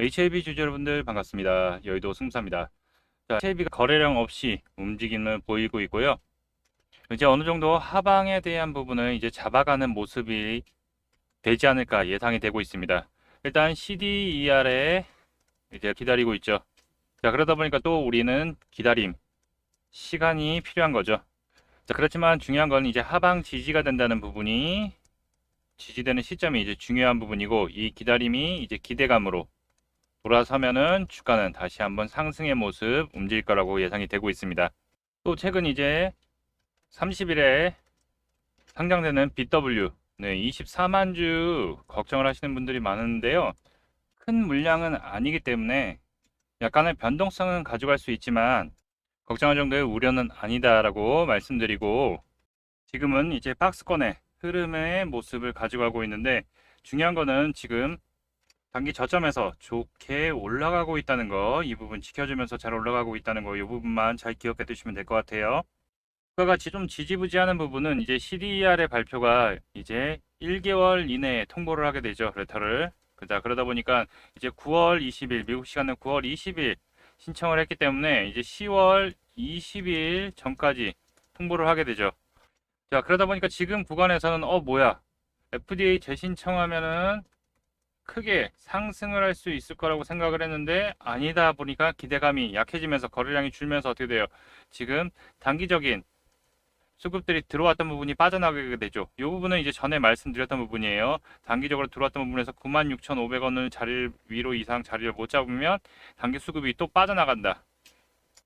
HLB 주주 여러분들 반갑습니다. 여의도 승사입니다. 자, HLB가 거래량 없이 움직임을 보이고 있고요. 이제 어느 정도 하방에 대한 부분을 이제 잡아가는 모습이 되지 않을까 예상이 되고 있습니다. 일단 CDER에 이제 기다리고 있죠. 자, 그러다 보니까 또 우리는 기다림, 시간이 필요한 거죠. 자, 그렇지만 중요한 건 이제 하방 지지가 된다는 부분이 지지되는 시점이 이제 중요한 부분이고, 이 기다림이 이제 기대감으로 돌아서면은 주가는 다시 한번 상승의 모습 움직일 거라고 예상이 되고 있습니다. 또 최근 이제 30일에 상장되는 BW 24만 주 걱정을 하시는 분들이 많은데요. 큰 물량은 아니기 때문에 약간의 변동성은 가져갈 수 있지만 걱정할 정도의 우려는 아니다라고 말씀드리고, 지금은 이제 박스권의 흐름의 모습을 가져가고 있는데, 중요한 거는 지금 단기 저점에서 좋게 올라가고 있다는 거, 이 부분 지켜주면서 잘 올라가고 있다는 거, 이 부분만 잘 기억해 두시면 될 것 같아요. 주가가 좀 지지부진하는 부분은 이제 CDR의 발표가 이제 1개월 이내에 통보를 하게 되죠. 레터를. 그러다 보니까 이제 9월 20일, 미국 시간은 9월 20일 신청을 했기 때문에 이제 10월 20일 전까지 통보를 하게 되죠. 자, 그러다 보니까 지금 구간에서는 뭐야? FDA 재신청하면은 크게 상승을 할 수 있을 거라고 생각을 했는데 아니다 보니까 기대감이 약해지면서 거래량이 줄면서 어떻게 돼요? 지금 단기적인 수급들이 들어왔던 부분이 빠져나가게 되죠. 이 부분은 이제 전에 말씀드렸던 부분이에요. 단기적으로 들어왔던 부분에서 96,500원을 자리를 위로 이상 자리를 못 잡으면 단기 수급이 또 빠져나간다.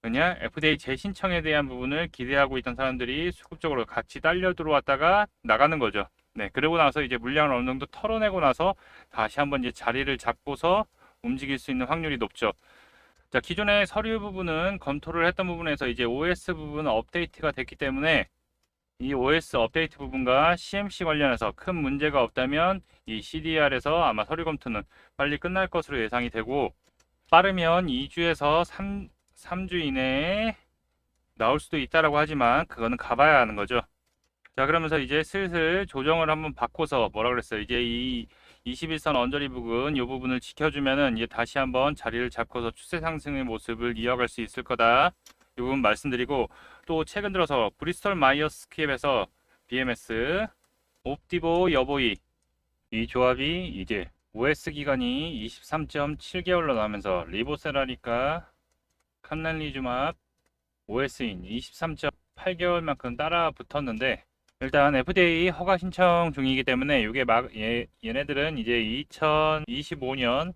그냥 FDA 재신청에 대한 부분을 기대하고 있던 사람들이 수급적으로 같이 딸려 들어왔다가 나가는 거죠. 네, 그러고 나서 이제 물량을 어느 정도 털어내고 나서 다시 한번 이제 자리를 잡고서 움직일 수 있는 확률이 높죠. 자, 기존의 서류 부분은 검토를 했던 부분에서 이제 OS 부분은 업데이트가 됐기 때문에 이 OS 업데이트 부분과 CMC 관련해서 큰 문제가 없다면 이 CDR에서 아마 서류 검토는 빨리 끝날 것으로 예상이 되고, 빠르면 2주에서 3주 이내에 나올 수도 있다라고 하지만 그거는 가봐야 하는 거죠. 자, 그러면서 이제 슬슬 조정을 한번 바꿔서 뭐라 그랬어요? 이제 이 21선 언저리 부근 이 부분을 지켜주면은 이제 다시 한번 자리를 잡고서 추세 상승의 모습을 이어갈 수 있을 거다. 이 부분 말씀드리고, 또 최근 들어서 브리스톨 마이어스 스퀴앱에서 BMS, 옵티보 여보이 이 조합이 이제 OS 기간이 23.7개월로 나오면서 리보세라니까 칸날리주맙 OS인 23.8개월만큼 따라 붙었는데, 일단 FDA 허가 신청 중이기 때문에 이게 얘네들은 이제 2025년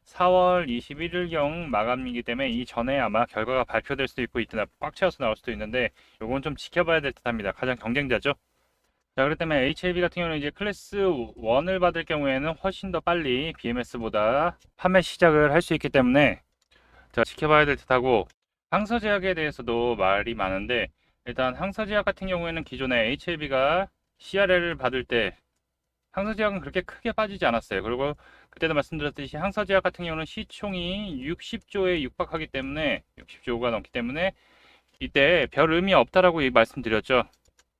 4월 21일경 마감이기 때문에 이 전에 아마 결과가 발표될 수도 있고 이때나 꽉 채워서 나올 수도 있는데, 요건 좀 지켜봐야 될 듯합니다. 가장 경쟁자죠. 자, 그렇기 때문에 HLB 같은 경우는 이제 클래스 1을 받을 경우에는 훨씬 더 빨리 BMS보다 판매 시작을 할 수 있기 때문에 자, 지켜봐야 될 듯하고, 항서제약에 대해서도 말이 많은데, 일단 항서제약 같은 경우에는 기존에 HLB가 CRL을 받을 때 항서제약은 그렇게 크게 빠지지 않았어요. 그리고 그때도 말씀드렸듯이 항서제약 같은 경우는 시총이 60조에 육박하기 때문에 60조가 넘기 때문에 이때 별 의미 없다라고 말씀드렸죠.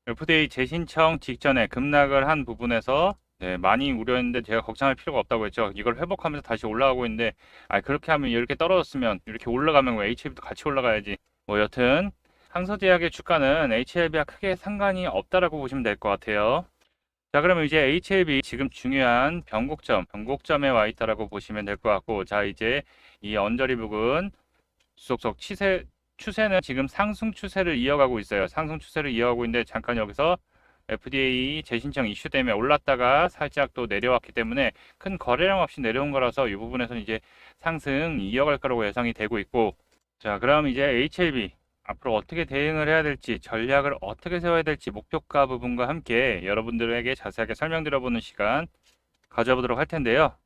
FDA 재신청 직전에 급락을 한 부분에서 많이 우려했는데 제가 걱정할 필요가 없다고 했죠. 이걸 회복하면서 다시 올라가고 있는데, 그렇게 하면 이렇게 떨어졌으면 이렇게 올라가면 왜 HLB도 같이 올라가야지. 뭐 여튼 항서제약의 주가는 HLB와 크게 상관이 없다라고 보시면 될 것 같아요. 자, 그러면 이제 HLB 지금 중요한 변곡점에 와 있다라고 보시면 될 것 같고, 자, 이제 이 언저리 부근 속속 추세는 지금 상승 추세를 이어가고 있어요. 상승 추세를 이어가고 있는데 잠깐 여기서 FDA 재신청 이슈 때문에 올랐다가 살짝 또 내려왔기 때문에 큰 거래량 없이 내려온 거라서 이 부분에서는 이제 상승 이어갈 거라고 예상이 되고 있고, 자, 그럼 이제 HLB 앞으로 어떻게 대응을 해야 될지, 전략을 어떻게 세워야 될지 목표가 부분과 함께 여러분들에게 자세하게 설명드려보는 시간 가져보도록 할 텐데요.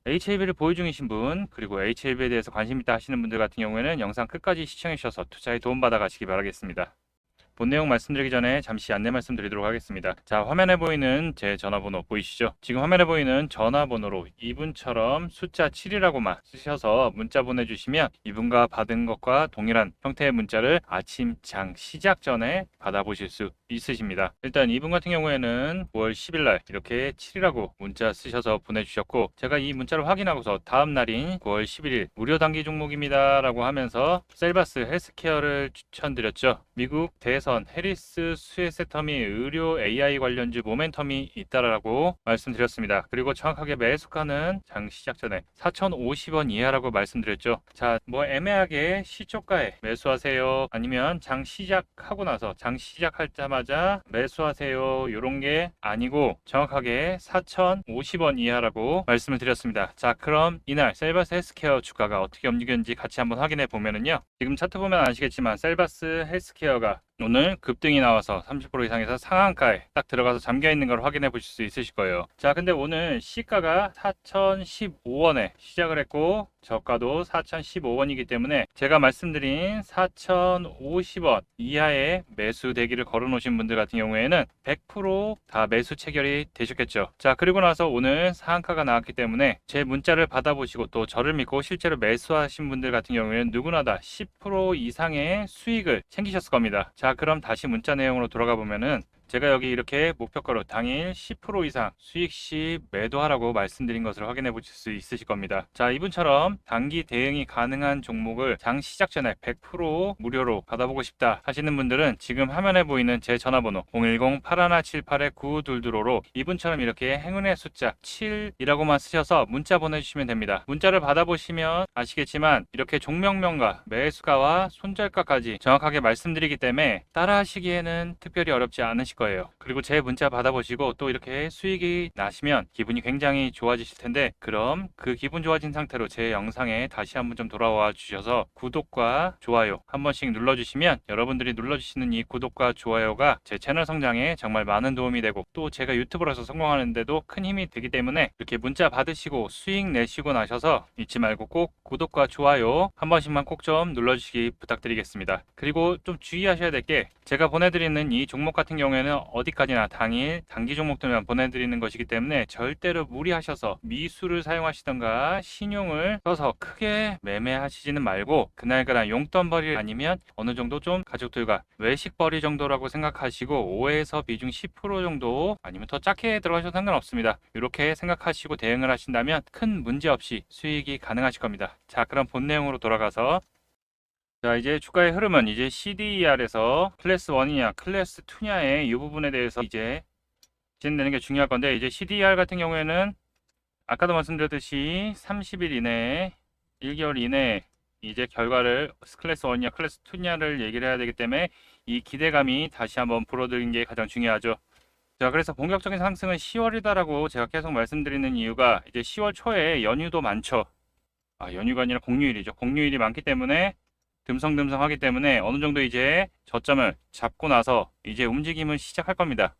HLB를 보유 중이신 분, 그리고 HLB에 대해서 관심 있다 하시는 분들 같은 경우에는 영상 끝까지 시청해 주셔서 투자에 도움받아 가시기 바라겠습니다. 본 내용 말씀드리기 전에 잠시 안내 말씀드리도록 하겠습니다. 자, 화면에 보이는 제 전화번호 보이시죠? 지금 화면에 보이는 전화번호로 이분처럼 숫자 7이라고만 쓰셔서 문자 보내주시면 이분과 받은 것과 동일한 형태의 문자를 아침 장 시작 전에 받아보실 수 있으십니다. 일단 이분 같은 경우에는 9월 10일 날 이렇게 7이라고 문자 쓰셔서 보내주셨고, 제가 이 문자를 확인하고서 다음 날인 9월 11일 무료 단기 종목입니다 라고 하면서 셀바스 헬스케어를 추천드렸죠. 미국 대선 해리스 수혜세터 및 의료 AI 관련주 모멘텀이 있다라고 말씀드렸습니다. 그리고 정확하게 매수가는 장 시작 전에 4,050원 이하라고 말씀드렸죠. 자, 뭐 애매하게 시초가에 매수하세요, 아니면 장 시작하고 나서 장 시작하자마자 매수하세요, 이런 게 아니고 정확하게 4,050원 이하라고 말씀을 드렸습니다. 자, 그럼 이날 셀바스 헬스케어 주가가 어떻게 움직였는지 같이 한번 확인해 보면은요, 지금 차트 보면 아시겠지만 셀바스 헬스케어가 오늘 급등이 나와서 30% 이상에서 상한가에 딱 들어가서 잠겨 있는 걸 확인해 보실 수 있으실 거예요. 자, 근데 오늘 시가가 4,015원에 시작을 했고 저가도 4,015원이기 때문에 제가 말씀드린 4,050원 이하의 매수 대기를 걸어 놓으신 분들 같은 경우에는 100% 매수 체결이 되셨겠죠. 자, 그리고 나서 오늘 상한가가 나왔기 때문에 제 문자를 받아보시고 또 저를 믿고 실제로 매수하신 분들 같은 경우에는 누구나 다 10% 이상의 수익을 챙기셨을 겁니다. 자, 그럼 다시 문자 내용으로 돌아가 보면은 제가 여기 이렇게 목표가로 당일 10% 이상 수익 시 매도하라고 말씀드린 것을 확인해 보실 수 있으실 겁니다. 자, 이분처럼 단기 대응이 가능한 종목을 장 시작 전에 100% 무료로 받아보고 싶다 하시는 분들은 지금 화면에 보이는 제 전화번호 010-8178-9922로 이분처럼 이렇게 행운의 숫자 7이라고만 쓰셔서 문자 보내주시면 됩니다. 문자를 받아보시면 아시겠지만 이렇게 종명명과 매수가와 손절가까지 정확하게 말씀드리기 때문에 따라 하시기에는 특별히 어렵지 않으실 거예요. 그리고 제 문자 받아보시고 또 이렇게 수익이 나시면 기분이 굉장히 좋아지실 텐데, 그럼 그 기분 좋아진 상태로 제 영상에 다시 한번 좀 돌아와 주셔서 구독과 좋아요 한 번씩 눌러주시면 여러분들이 눌러주시는 이 구독과 좋아요가 제 채널 성장에 정말 많은 도움이 되고 또 제가 유튜브로서 성공하는데도 큰 힘이 되기 때문에 이렇게 문자 받으시고 수익 내시고 나셔서 잊지 말고 꼭 구독과 좋아요 한 번씩만 꼭 좀 눌러주시기 부탁드리겠습니다. 그리고 좀 주의하셔야 될 게, 제가 보내드리는 이 종목 같은 경우에는 어디까지나 당일 단기 종목들만 보내드리는 것이기 때문에 절대로 무리하셔서 미수를 사용하시던가 신용을 써서 크게 매매하시지는 말고 그날 용돈벌이 아니면 어느 정도 좀 가족들과 외식벌이 정도라고 생각하시고 5에서 비중 10% 정도 아니면 더 작게 들어가셔도 상관없습니다. 이렇게 생각하시고 대응을 하신다면 큰 문제 없이 수익이 가능하실 겁니다. 자, 그럼 본 내용으로 돌아가서, 자, 이제 주가의 흐름은 이제 CDER에서 클래스 1이냐 클래스 2냐의 이 부분에 대해서 이제 진행되는 게 중요할 건데, 이제 CDER 같은 경우에는 아까도 말씀드렸듯이 30일 이내에 1개월 이내에 이제 결과를 클래스 1이냐 클래스 2냐를 얘기를 해야 되기 때문에 이 기대감이 다시 한번 불어들인 게 가장 중요하죠. 자, 그래서 본격적인 상승은 10월이다라고 제가 계속 말씀드리는 이유가, 이제 10월 초에 연휴도 많죠. 연휴가 아니라 공휴일이죠. 공휴일이 많기 때문에 듬성듬성하기 때문에 어느 정도 이제 저점을 잡고 나서 이제 움직임을 시작할 겁니다.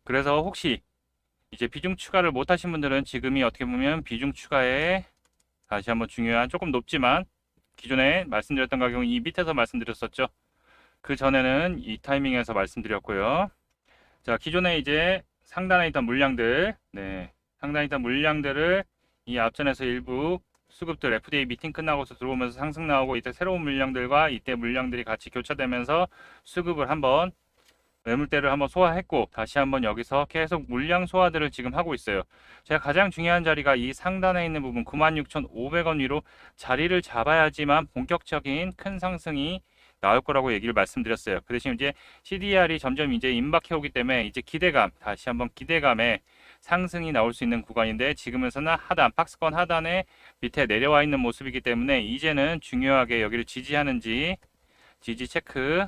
그래서 혹시 이제 비중 추가를 못 하신 분들은 지금이 어떻게 보면 비중 추가에 다시 한번 중요한, 조금 높지만 기존에 말씀드렸던 가격은 이 밑에서 말씀드렸었죠. 그 전에는 이 타이밍에서 말씀드렸고요. 자, 기존에 이제 상단에 있던 물량들, 상단에 있던 물량들을 이 앞전에서 일부 수급들 FDA 미팅 끝나고서 들어오면서 상승 나오고, 이때 새로운 물량들과 이때 물량들이 같이 교차되면서 수급을 한번 매물대를 한번 소화했고 다시 한번 여기서 계속 물량 소화들을 지금 하고 있어요. 제가 가장 중요한 자리가 이 상단에 있는 부분 96,500원 위로 자리를 잡아야지만 본격적인 큰 상승이 나올 거라고 얘기를 말씀드렸어요. 그 대신 이제 CDR이 점점 이제 임박해 오기 때문에 이제 기대감, 다시 한번 기대감에 상승이 나올 수 있는 구간인데, 지금에서는 하단, 박스권 하단에 밑에 내려와 있는 모습이기 때문에 이제는 중요하게 여기를 지지하는지 지지 체크,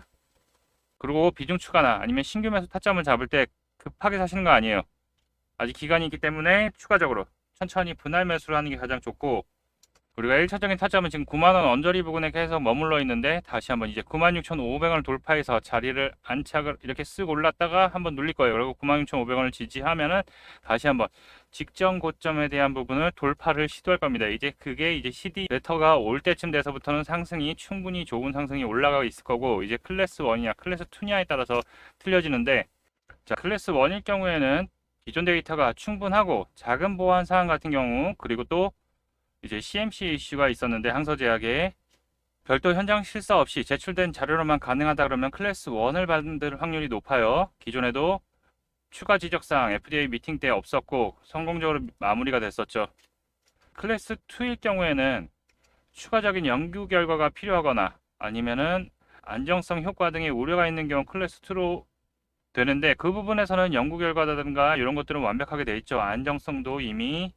그리고 비중 추가나 아니면 신규 매수 타점을 잡을 때 급하게 사시는 거 아니에요. 아직 기간이 있기 때문에 추가적으로 천천히 분할 매수를 하는 게 가장 좋고, 우리가 1차적인 타점은 지금 9만원 언저리 부근에 계속 머물러 있는데 다시 한번 이제 96,500원을 돌파해서 자리를 안착을 이렇게 쓱 올랐다가 한번 눌릴 거예요. 그리고 96,500원을 지지하면은 다시 한번 직전 고점에 대한 부분을 돌파를 시도할 겁니다. 이제 그게 이제 CD 레터가 올 때쯤 돼서부터는 상승이 충분히 좋은 상승이 올라가 있을 거고, 이제 클래스 1이냐 클래스 2냐에 따라서 틀려지는데, 자, 클래스 1일 경우에는 기존 데이터가 충분하고 작은 보안 사항 같은 경우, 그리고 또 이제 CMC 이슈가 있었는데 항서제약에 별도 현장 실사 없이 제출된 자료로만 가능하다 그러면 클래스 1을 받을 확률이 높아요. 기존에도 추가 지적사항 FDA 미팅 때 없었고 성공적으로 마무리가 됐었죠. 클래스 2일 경우에는 추가적인 연구 결과가 필요하거나 아니면은 안정성 효과 등의 우려가 있는 경우 클래스 2로 되는데, 그 부분에서는 연구 결과라든가 이런 것들은 완벽하게 돼 있죠. 안정성도 이미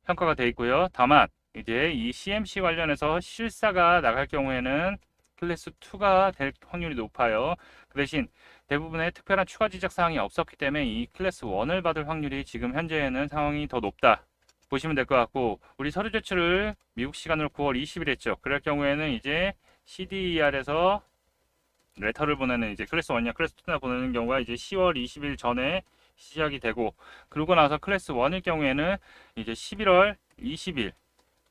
평가가 돼 있고요. 다만 이제 이 CMC 관련해서 실사가 나갈 경우에는 클래스 2가 될 확률이 높아요. 그 대신 대부분의 특별한 추가 지적 사항이 없었기 때문에 이 클래스 1을 받을 확률이 지금 현재는 상황이 더 높다 보시면 될 것 같고, 우리 서류 제출을 미국 시간으로 9월 20일 했죠. 그럴 경우에는 이제 CDER에서 레터를 보내는 이제 클래스 1이냐 클래스 2나 보내는 경우가 이제 10월 20일 전에 시작이 되고, 그러고 나서 클래스 1일 경우에는 이제 11월 20일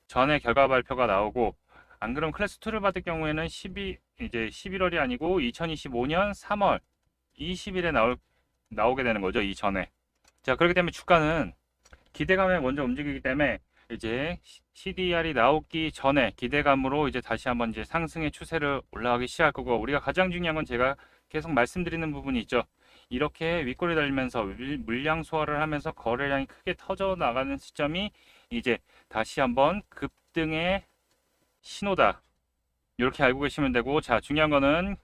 전에 결과 발표가 나오고, 안 그러면 클래스 2를 받을 경우에는 이제 11월이 아니고 2025년 3월 20일에 나오게 되는 거죠, 이전에. 자, 그렇기 때문에 주가는 기대감에 먼저 움직이기 때문에 이제 CDR이 나오기 전에 기대감으로 이제 다시 한번 이제 상승의 추세를 올라가기 시작할 거고, 우리가 가장 중요한 건 제가 계속 말씀드리는 부분이 있죠. 이렇게 윗골이 달리면서 물량 소화를 하면서 거래량이 크게 터져 나가는 시점이 이제 다시 한번 급등의 신호다, 이렇게 알고 계시면 되고, 자, 중요한 거는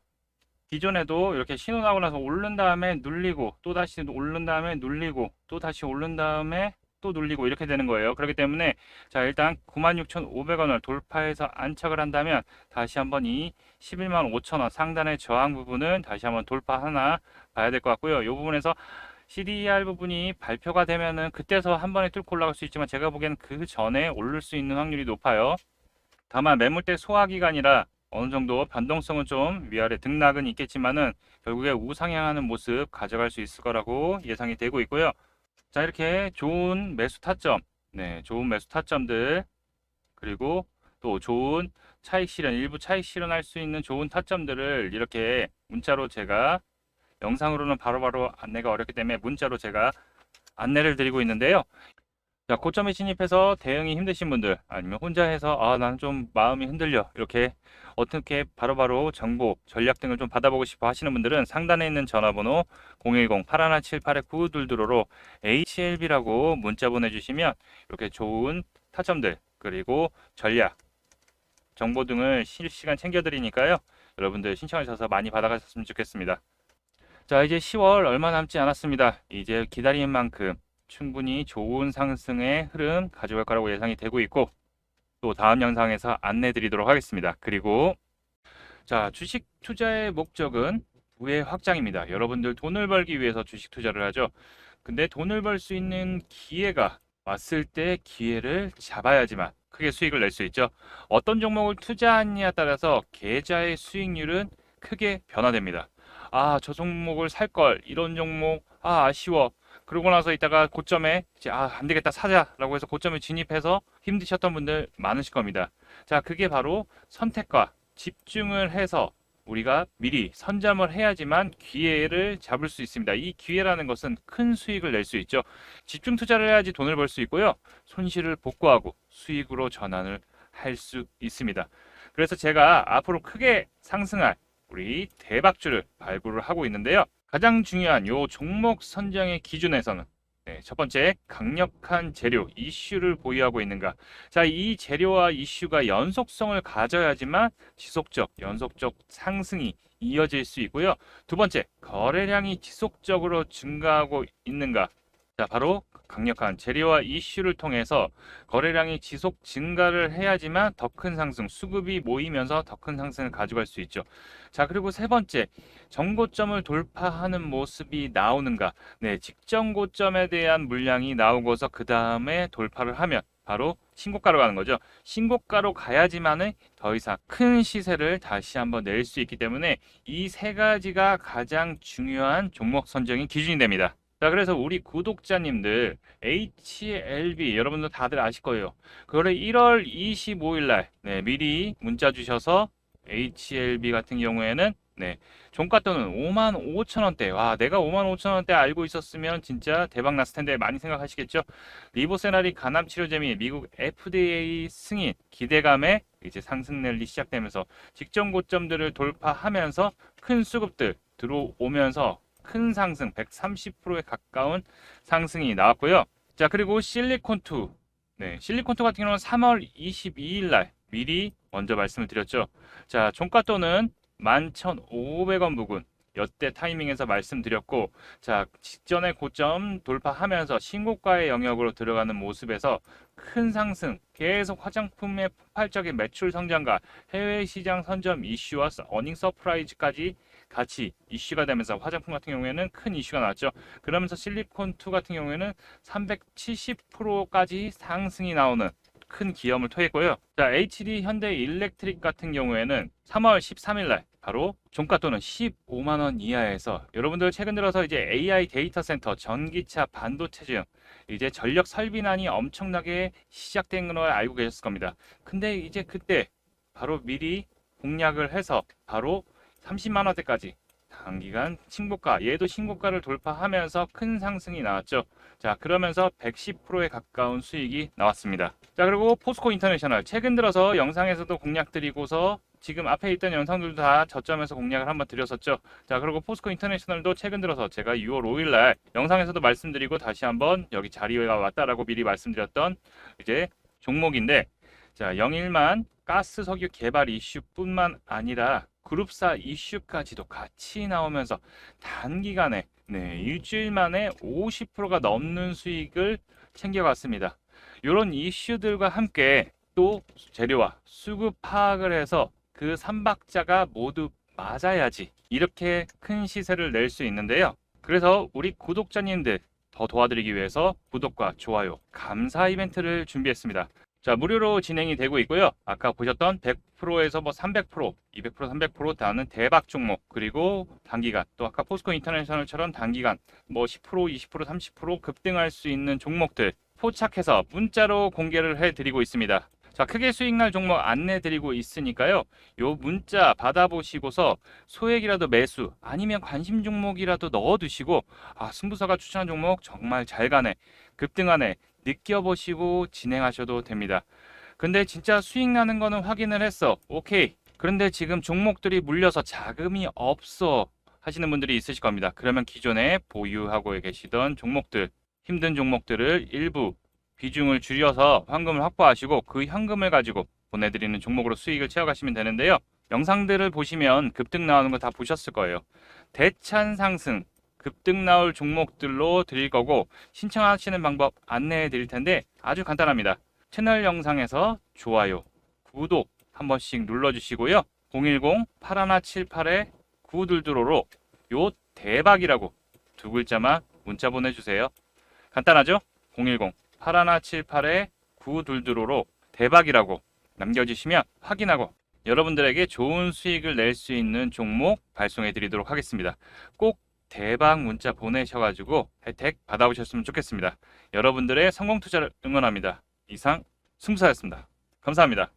기존에도 이렇게 신호 나고 나서 오른 다음에 눌리고 또 다시 오른 다음에 눌리고 또 다시 오른 다음에 또 눌리고 이렇게 되는 거예요. 그렇기 때문에 자, 일단 96,500원을 돌파해서 안착을 한다면 다시 한번 이 11만 5천원 상단의 저항 부분은 다시 한번 돌파하나 봐야 될 것 같고요. 이 부분에서 CDR 부분이 발표가 되면은 그때서 한 번에 뚫고 올라갈 수 있지만, 제가 보기에는 그 전에 오를 수 있는 확률이 높아요. 다만 매물대 소화 기간이라 어느 정도 변동성은 좀 위아래 등락은 있겠지만은 결국에 우상향하는 모습 가져갈 수 있을 거라고 예상이 되고 있고요. 자, 이렇게 좋은 매수 타점, 네, 좋은 매수 타점들, 그리고 또 좋은 차익 실현, 일부 차익 실현할 수 있는 좋은 타점들을 이렇게 문자로, 제가 영상으로는 바로바로 안내가 어렵기 때문에 문자로 제가 안내를 드리고 있는데요. 자, 고점에 진입해서 대응이 힘드신 분들, 아니면 혼자 해서 나는 좀 마음이 흔들려, 이렇게 어떻게 바로바로 정보, 전략 등을 좀 받아보고 싶어 하시는 분들은 상단에 있는 전화번호 010-8178-9922로 HLB라고 문자 보내주시면 이렇게 좋은 타점들, 그리고 전략, 정보 등을 실시간 챙겨드리니까요. 여러분들 신청하셔서 많이 받아가셨으면 좋겠습니다. 자, 이제 10월 얼마 남지 않았습니다. 이제 기다린 만큼 충분히 좋은 상승의 흐름 가져갈 거라고 예상이 되고 있고, 또 다음 영상에서 안내 드리도록 하겠습니다. 그리고 자, 주식 투자의 목적은 부의 확장입니다. 여러분들 돈을 벌기 위해서 주식 투자를 하죠. 근데 돈을 벌 수 있는 기회가 왔을 때 기회를 잡아야지만 크게 수익을 낼 수 있죠. 어떤 종목을 투자하느냐에 따라서 계좌의 수익률은 크게 변화됩니다. 저 종목을 살 걸, 이런 종목 아쉬워. 그러고 나서 이따가 고점에 이제 안 되겠다 사자라고 해서 고점에 진입해서 힘드셨던 분들 많으실 겁니다. 자, 그게 바로 선택과 집중을 해서 우리가 미리 선점을 해야지만 기회를 잡을 수 있습니다. 이 기회라는 것은 큰 수익을 낼 수 있죠. 집중 투자를 해야지 돈을 벌 수 있고요. 손실을 복구하고 수익으로 전환을 할 수 있습니다. 그래서 제가 앞으로 크게 상승할 우리 대박주를 발굴을 하고 있는데요. 가장 중요한 요 종목 선정의 기준에서는 첫 번째, 강력한 재료, 이슈를 보유하고 있는가. 자, 이 재료와 이슈가 연속성을 가져야지만 지속적, 연속적 상승이 이어질 수 있고요. 두 번째, 거래량이 지속적으로 증가하고 있는가. 자, 바로 강력한 재료와 이슈를 통해서 거래량이 지속 증가를 해야지만 더 큰 상승, 수급이 모이면서 더 큰 상승을 가져갈 수 있죠. 자, 그리고 세 번째, 정고점을 돌파하는 모습이 나오는가. 네, 직전 고점에 대한 물량이 나오고서 그 다음에 돌파를 하면 바로 신고가로 가는 거죠. 신고가로 가야지만은 더 이상 큰 시세를 다시 한번 낼 수 있기 때문에 이 세 가지가 가장 중요한 종목 선정의 기준이 됩니다. 자, 그래서 우리 구독자님들 HLB 여러분들 다들 아실 거예요. 그거를 1월 25일 날 미리 문자 주셔서 HLB 같은 경우에는 종가 또는 55,000원대. 와, 내가 55,000원대 알고 있었으면 진짜 대박 났을 텐데 많이 생각하시겠죠? 리보세라리 간암 치료제 및 미국 FDA 승인 기대감에 이제 상승 랠리 시작되면서 직전 고점들을 돌파하면서 큰 수급들 들어오면서 큰 상승 130%에 가까운 상승이 나왔고요. 자, 그리고 실리콘2 실리콘2 같은 경우는 3월 22일 날 미리 먼저 말씀을 드렸죠. 자, 종가 또는 11,500원 부근 여태 타이밍에서 말씀드렸고, 자, 직전의 고점 돌파하면서 신고가의 영역으로 들어가는 모습에서 큰 상승, 계속 화장품의 폭발적인 매출 성장과 해외 시장 선점 이슈와 어닝 서프라이즈까지 같이 이슈가 되면서 화장품 같은 경우에는 큰 이슈가 나왔죠. 그러면서 실리콘2 같은 경우에는 370%까지 상승이 나오는 큰 기염을 토했고요. 자, HD 현대 일렉트릭 같은 경우에는 3월 13일 날 바로 종가 또는 15만 원 이하에서 여러분들 최근 들어서 이제 AI 데이터 센터, 전기차, 반도체 등 이제 전력 설비난이 엄청나게 시작된 걸 알고 계셨을 겁니다. 근데 이제 그때 바로 미리 공략을 해서 바로 30만 원대까지 단기간 신고가, 얘도 신고가를 돌파하면서 큰 상승이 나왔죠. 자, 그러면서 110%에 가까운 수익이 나왔습니다. 자, 그리고 포스코 인터내셔널 최근 들어서 영상에서도 공략 드리고서 지금 앞에 있던 영상들도 다 저점에서 공략을 한번 드렸었죠. 자, 그리고 포스코 인터내셔널도 최근 들어서 제가 6월 5일 날 영상에서도 말씀드리고 다시 한번 여기 자리가 왔다라고 미리 말씀드렸던 이제 종목인데, 자, 영일만 가스 석유 개발 이슈뿐만 아니라 그룹사 이슈까지도 같이 나오면서 단기간에 일주일 만에 50%가 넘는 수익을 챙겨갔습니다. 이런 이슈들과 함께 또 재료와 수급 파악을 해서 그 3박자가 모두 맞아야지 이렇게 큰 시세를 낼 수 있는데요. 그래서 우리 구독자님들 더 도와드리기 위해서 구독과 좋아요, 감사 이벤트를 준비했습니다. 자, 무료로 진행이 되고 있고요. 아까 보셨던 100%에서 300%, 200%, 300% 다는 대박 종목, 그리고 단기간, 또 아까 포스코 인터내셔널처럼 단기간 10%, 20%, 30% 급등할 수 있는 종목들 포착해서 문자로 공개를 해드리고 있습니다. 자, 크게 수익 날 종목 안내 드리고 있으니까요. 요 문자 받아보시고서 소액이라도 매수 아니면 관심 종목이라도 넣어두시고, 아, 승부사가 추천한 종목 정말 잘 가네, 급등하네 느껴보시고 진행하셔도 됩니다. 근데 진짜 수익 나는 거는 확인을 했어. 오케이. 그런데 지금 종목들이 물려서 자금이 없어 하시는 분들이 있으실 겁니다. 그러면 기존에 보유하고 계시던 종목들, 힘든 종목들을 일부 비중을 줄여서 현금을 확보하시고 그 현금을 가지고 보내드리는 종목으로 수익을 채워가시면 되는데요. 영상들을 보시면 급등 나오는 거 다 보셨을 거예요. 대찬 상승, 급등 나올 종목들로 드릴 거고, 신청하시는 방법 안내해 드릴 텐데 아주 간단합니다. 채널 영상에서 좋아요, 구독 한 번씩 눌러주시고요. 010-8178-9222로 요 대박이라고 두 글자만 문자 보내주세요. 간단하죠? 010-8178-9222로 대박이라고 남겨주시면 확인하고 여러분들에게 좋은 수익을 낼 수 있는 종목 발송해 드리도록 하겠습니다. 꼭 대박 문자 보내셔가지고 혜택 받아보셨으면 좋겠습니다. 여러분들의 성공 투자를 응원합니다. 이상 승부사였습니다. 감사합니다.